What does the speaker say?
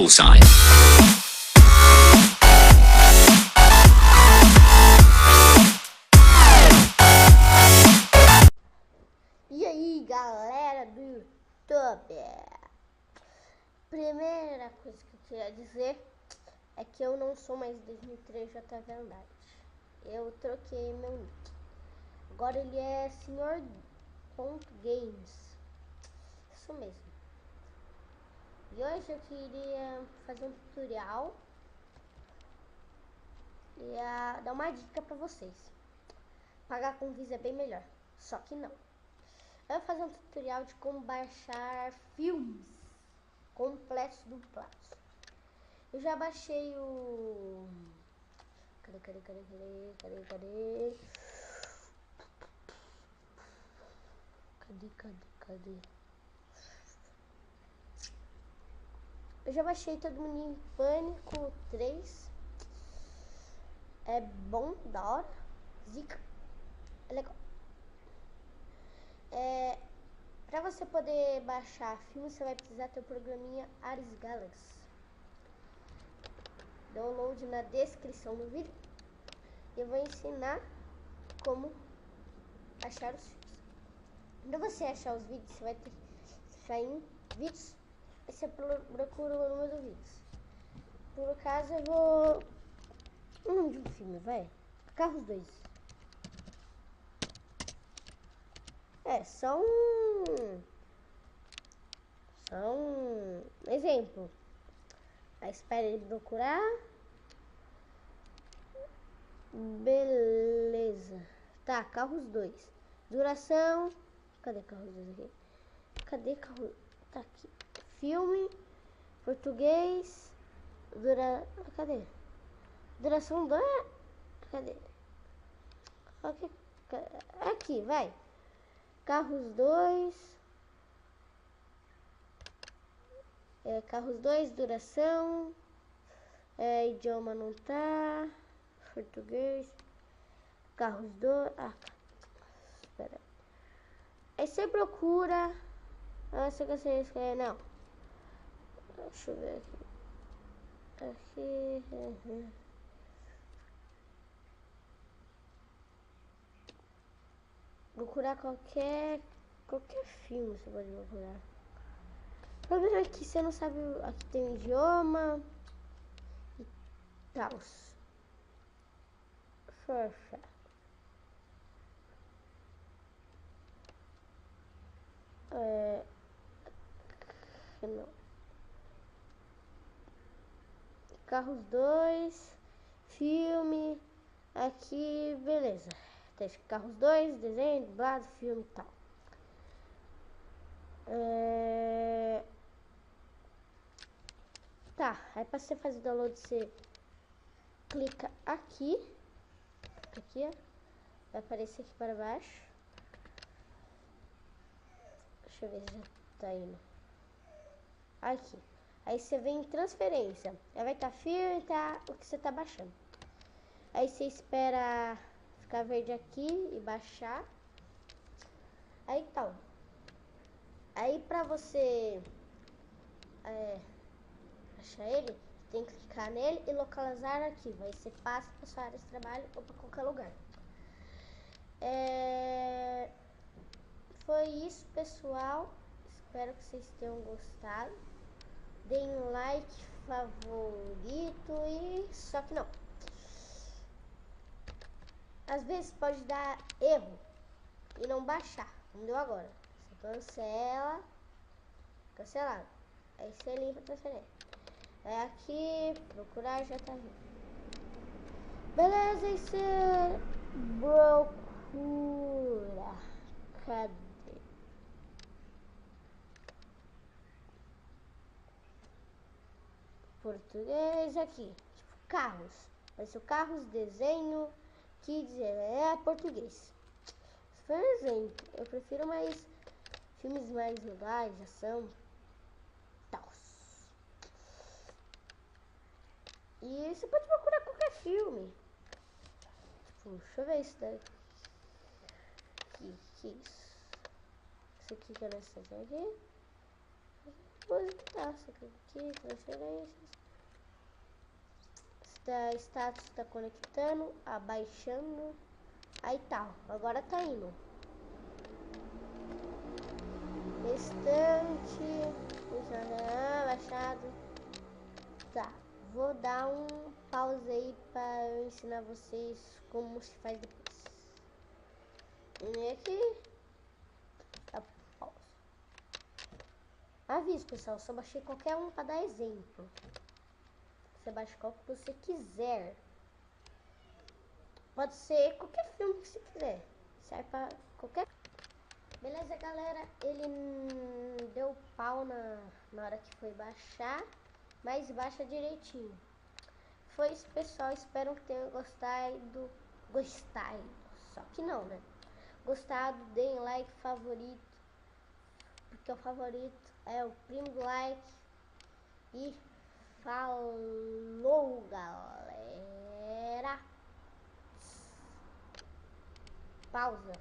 bullseye. E aí, galera do YouTube? Primeira coisa que eu queria dizer é que eu não sou mais 2003 JV Andrade. Eu troquei meu nick. Agora ele é Senhor.games. Isso mesmo. E hoje eu queria fazer um tutorial e dar uma dica pra vocês. Pagar com Visa é bem melhor, só que não. Eu vou fazer um tutorial de como baixar filmes completos dublados. Eu já baixei o... Cadê? Eu já baixei Todo Mundo em Pânico 3. É bom, da hora. Zica. É legal. Pra você poder baixar filme, você vai precisar ter o programinha Ares Galaxy. Download na descrição do vídeo. E eu vou ensinar como achar os filmes. Quando você achar os vídeos, você vai ter que achar em vídeos. Aí você procura o número do vídeos. Por acaso eu vou... O nome de um filme, vai. Carros 2. Só um exemplo. Aí espera ele procurar. Beleza. Tá, Carros 2. Duração. Cadê Carros 2 aqui? Cadê Carros? Tá aqui. Filme. Português. Cadê? Duração 2. Cadê? Aqui, vai. Carros 2. Carros 2, duração. Idioma não tá. Português. Carros 2. Espera. Aí você procura. Você quer não. Deixa eu ver aqui. Procurar qualquer filme você pode procurar. O problema é que você não sabe. Aqui tem um idioma e tal. Força. Não. Carros 2, filme, aqui, beleza. Tem Carros 2, desenho, dublado, filme e tal. Tá, aí pra você fazer o download, você clica aqui, ó, vai aparecer aqui para baixo. Deixa eu ver se já tá indo. Aqui. Aí você vem em transferência. Aí vai estar filme e tá o que você tá baixando. Aí você espera ficar verde aqui e baixar. Aí tal. Aí pra você achar ele, tem que clicar nele e localizar arquivo. Aí você passa pra sua área de trabalho ou pra qualquer lugar. Foi isso, pessoal. Espero que vocês tenham gostado. Deem um like, favorito e... Só que não. Às vezes pode dar erro e não baixar, como deu agora. Você cancela. Cancelado. Aí você limpa a transferência. Aí aqui, procurar já tá vindo. Beleza, aí você procura. Cadê? Português aqui, tipo carros. Vai ser o carros, desenho, kids, português. Por exemplo, eu prefiro mais filmes mais legais, ação, tal. E você pode procurar qualquer filme. Tipo, deixa eu ver isso daqui. Que isso? Você clica nessa aqui. música, tá? Você clica aqui, transferências. Status está conectando, abaixando. Aí tá, agora tá indo. Restante, baixado. Tá, vou dar um pause aí para eu ensinar vocês como se faz depois. E aqui, tá, pausa. Aviso, pessoal, só baixei qualquer um para dar exemplo. Você baixa qual que você quiser. Pode ser qualquer filme que você quiser. Serve para qualquer. Beleza, galera? Ele deu pau na hora que foi baixar, mas baixa direitinho. Foi isso, pessoal. Espero que tenham gostado. Só que não, né? Gostado, deem like, favorito. Porque o favorito é o primo do like. E falou, galera. Pausa.